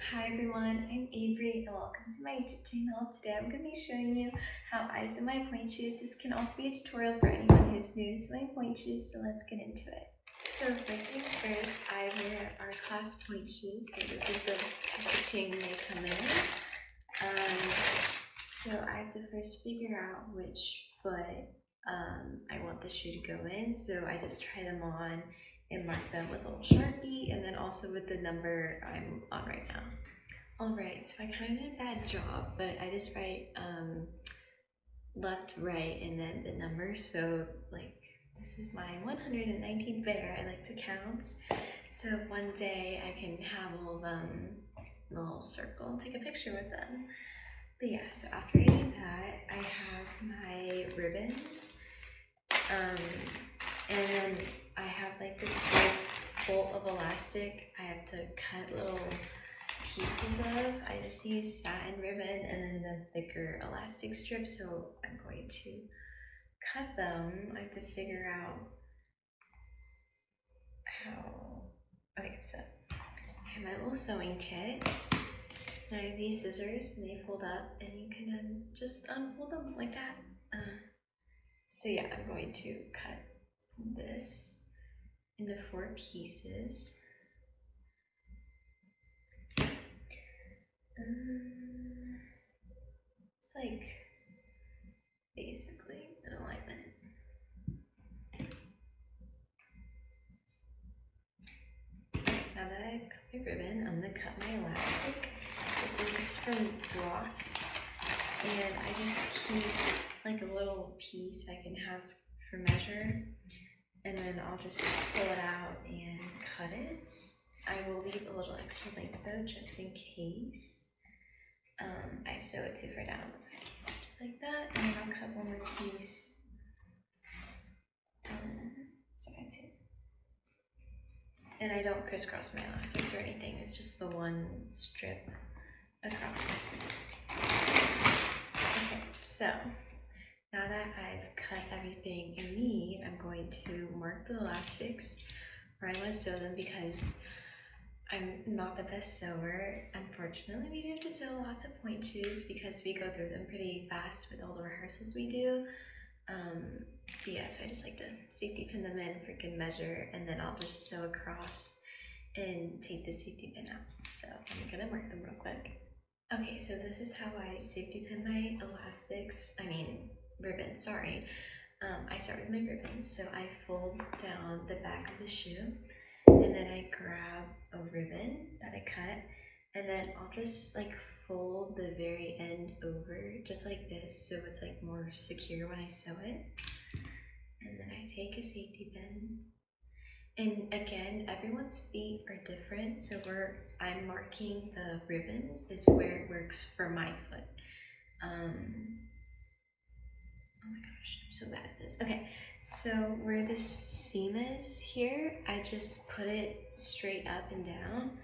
Hi everyone, I'm Avery and welcome to my YouTube channel. Today I'm going to be showing you how I sew my pointe shoes. This can also be a tutorial for anyone who's new to sewing pointe shoes, so let's get into it. So first things first, I wear our class pointe shoes. So this is the packaging they come in. So I have to first figure out which foot I want the shoe to go in. So I just try them on and mark them with a little Sharpie, and then also with the number I'm on right now. Alright, so I kind of did a bad job, but I just write left, right, and then the number. So like this is my 119th pair. I like to count. So one day I can have all of them in a little circle and take a picture with them. But yeah, so after I do that, I have my ribbons. And then I have like this big bolt of elastic I have to cut little pieces of. I just use satin ribbon and then the thicker elastic strip, so I'm going to cut them. I have to figure out how. Okay, so I have my little sewing kit, and I have these scissors, and they fold up, and you can just unfold them like that. So yeah, I'm going to cut this into 4 pieces. It's like basically an alignment. Now that I've cut my ribbon, I'm gonna cut my elastic. This is from block, and I just keep like a little piece I can have for measure, and then I'll just pull it out and cut it. I will leave a little extra length though, just in case. I sew it too far down, just like that, and then I'll cut one more piece. So I do. And I don't crisscross my elastics or anything, it's just the one strip across. Okay, so now that I've cut everything I need, I'm going to mark the elastics where I want to sew them because I'm not the best sewer. Unfortunately, we do have to sew lots of pointe shoes because we go through them pretty fast with all the rehearsals we do. But yeah, so I just like to safety pin them in for good measure, and then I'll just sew across and take the safety pin out. So I'm gonna mark them real quick. Okay, so this is how I safety pin my ribbons, sorry. I start with my ribbons, so I fold down the back of the shoe, and then I grab a ribbon that I cut, and then I'll just like fold the very end over, just like this, so it's like more secure when I sew it. And then I take a safety pin. And again, everyone's feet are different, so where I'm marking the ribbons is where it works for my foot. Oh my gosh, I'm so bad at this. Okay, so where this seam is here, I just put it straight up and down.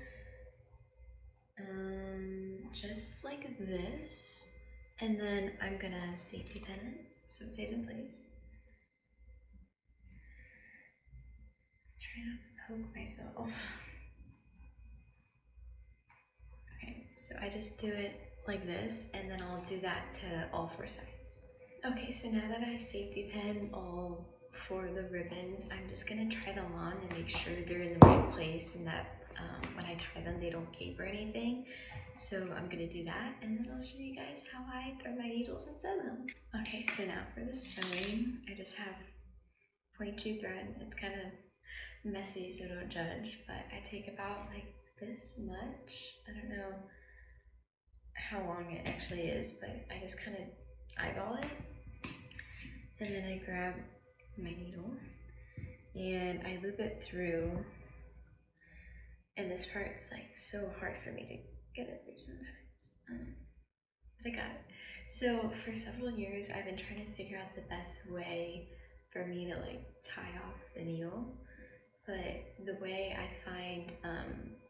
Just like this. And then I'm gonna safety pin it so it stays in place. Try not to poke myself. Okay, so I just do it like this, and then I'll do that to all 4 sides. Okay, so now that I safety pin all 4 of the ribbons, I'm just gonna try them on and make sure they're in the right place and that when I tie them they don't gape or anything. So I'm gonna do that, and then I'll show you guys how I thread my needles and sew them. Okay, so now for the sewing, I just have point shoe thread. It's kind of messy, so don't judge, but I take about like this much. I don't know how long it actually is, but I just kind of eyeball it, and then I grab my needle and I loop it through, and this part's like so hard for me to get it through sometimes, but I got it. So for several years I've been trying to figure out the best way for me to like tie off the needle, but the way I find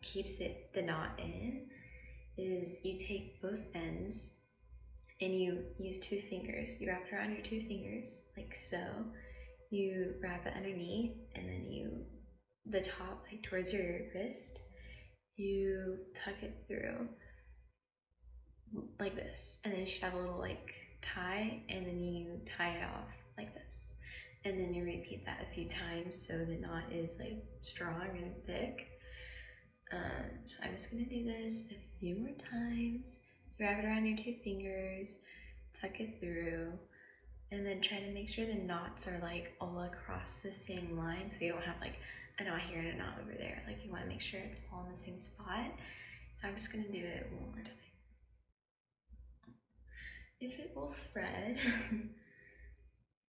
keeps the knot in is you take both ends and you use 2 fingers. You wrap it around your 2 fingers, like so. You wrap it underneath, and then the top, like towards your wrist, you tuck it through like this, and then you should have a little like tie, and then you tie it off like this, and then you repeat that a few times so the knot is like strong and thick. So I'm just gonna do this a few more times. So wrap it around your 2 fingers, tuck it through, and then try to make sure the knots are like all across the same line, so you don't have like a knot here and a knot over there. Like you want to make sure it's all in the same spot. So I'm just gonna do it one more time. If it will thread.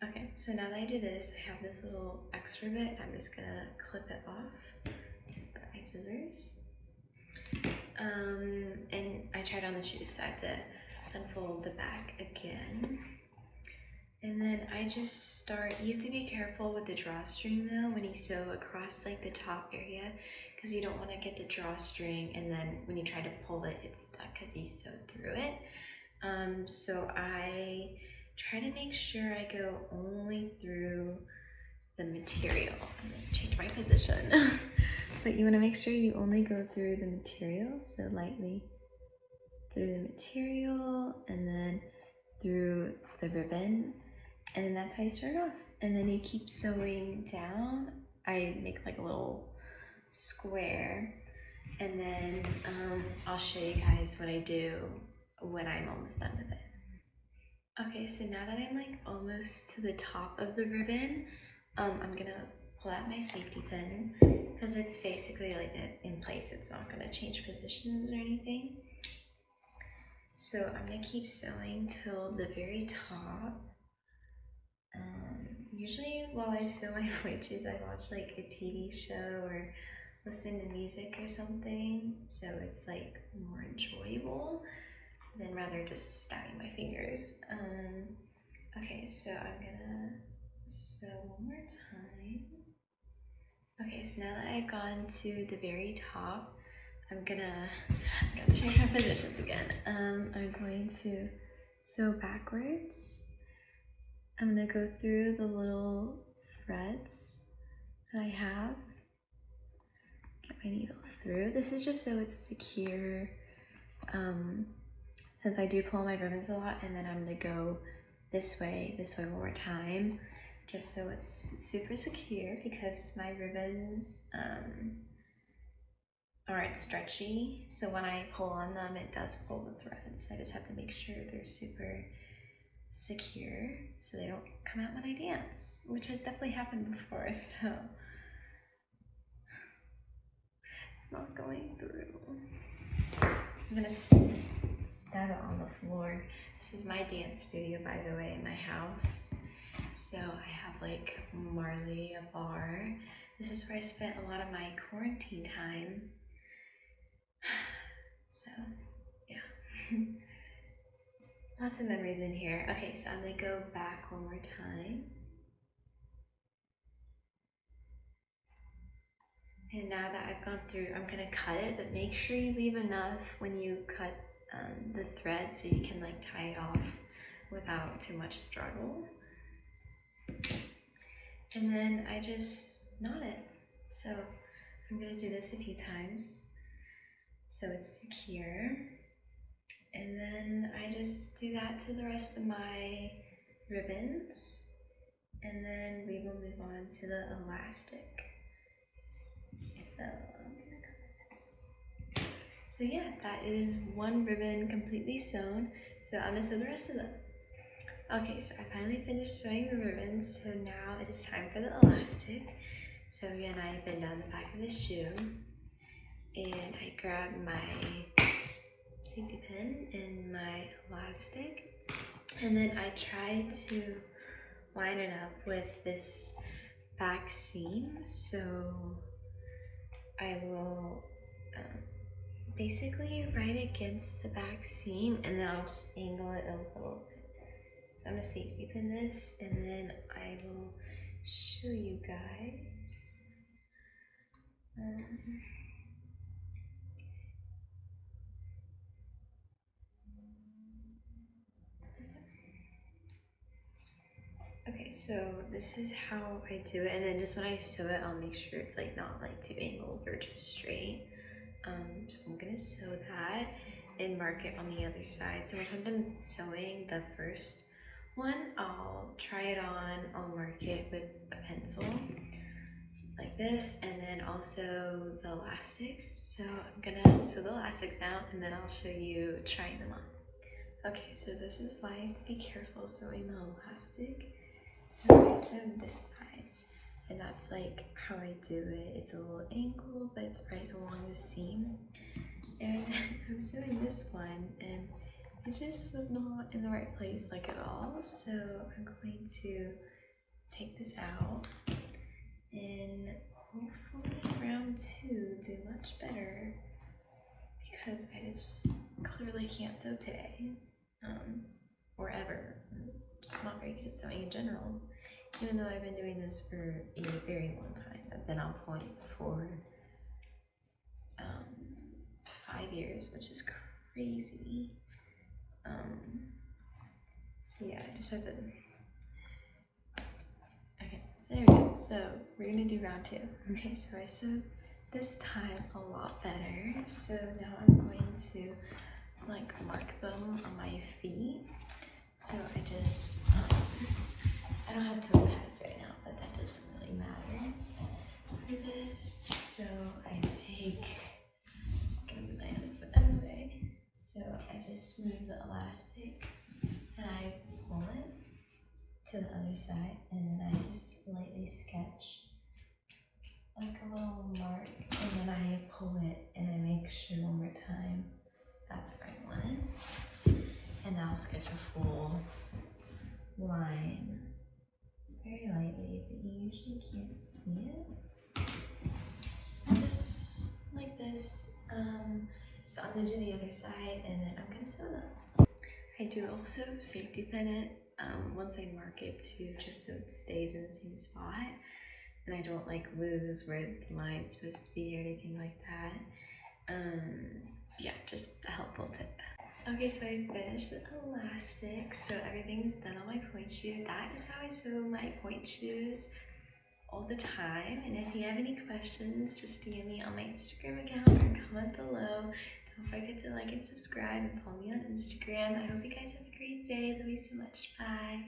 Okay, so now that I do this, I have this little extra bit. I'm just gonna clip it off with my scissors. And I tried on the shoes, so I have to unfold the back again. And then I just start, you have to be careful with the drawstring though when you sew across like the top area, because you don't want to get the drawstring and then when you try to pull it, it's stuck because you sewed through it. So I try to make sure I go only through the material. I'm gonna change my position. But you want to make sure you only go through the material, so lightly through the material and then through the ribbon, and then that's how you start off. And then you keep sewing down. I make like a little square, and then I'll show you guys what I do when I'm almost done with it. Okay, so now that I'm like almost to the top of the ribbon, I'm gonna pull out my safety pin because it's basically like in place. It's not gonna change positions or anything. So I'm gonna keep sewing till the very top. Usually while I sew my pointes, I watch like a TV show or listen to music or something, so it's like more enjoyable than rather just stabbing my fingers. Okay, so I'm gonna sew one more time. Okay, so now that I've gone to the very top, I'm gonna change my positions again. I'm going to sew backwards. I'm gonna go through the little threads that I have. Get my needle through. This is just so it's secure. Since I do pull my ribbons a lot, and then I'm gonna go this way one more time, just so it's super secure because my ribbons aren't stretchy. So when I pull on them, it does pull the threads. I just have to make sure they're super secure so they don't come out when I dance, which has definitely happened before, so it's not going through. I'm gonna stab it on the floor. This is my dance studio, by the way, in my house. So I have like Marley, a bar. This is where I spent a lot of my quarantine time. So yeah. Lots of memories in here. Okay, so I'm gonna go back one more time. And now that I've gone through, I'm gonna cut it, but make sure you leave enough when you cut the thread so you can like tie it off without too much struggle. And then I just knot it. So I'm gonna do this a few times so it's secure. And then I just do that to the rest of my ribbons. And then we will move on to the elastic. So I'm gonna cut this. So yeah, that is one ribbon completely sewn. So I'm gonna sew the rest of them. Okay, so I finally finished sewing the ribbons, so now it is time for the elastic. So again, I bend down the back of the shoe, and I grab my safety pin and my elastic, and then I try to line it up with this back seam. So I will basically right against the back seam, and then I'll just angle it a little bit. So I'm gonna safety pin this, and then I will show you guys. Okay, so this is how I do it, and then just when I sew it, I'll make sure it's like not like too angled or too straight. So I'm gonna sew that and mark it on the other side. So once I'm done sewing the first one, I'll try it on, I'll mark it with a pencil like this, and then also the elastics. So I'm gonna sew the elastics now and then I'll show you trying them on. Okay, so this is why I have to be careful sewing the elastic. So I sew this side, and that's like how I do it. It's a little angle, but it's right along the seam. And I'm sewing this one, and it just was not in the right place like at all. So I'm going to take this out and hopefully round 2 do much better, because I just clearly can't sew today, or ever. I'm just not very good at sewing in general, even though I've been doing this for a very long time. I've been on Pointe for 5 years, which is crazy. So yeah, I just have to. Okay, so there we go. So we're gonna do round 2. Okay, so I sewed this time a lot better. So now I'm going to like mark them on my feet. So I just, I don't have toe pads right now, but that doesn't really matter for this. So I take, gonna move my other foot out of the way. So I just move the elastic and I pull it to the other side, and then I just lightly sketch like a little mark, and then I pull it and I make sure one more time that's where I want it. And I'll sketch a full line very lightly, but you usually can't see it. Just like this. So I'm gonna do the other side and then I'm gonna sew them. I do also safety pin it once I mark it too, just so it stays in the same spot and I don't like lose where the line's supposed to be or anything like that. Yeah, just a helpful tip. Okay, so I finished the elastic, so everything's done on my Pointe shoe. That is how I sew my Pointe shoes all the time. And if you have any questions, just DM me on my Instagram account or comment below. Don't forget to like and subscribe and follow me on Instagram. I hope you guys have a great day. Love you so much. Bye.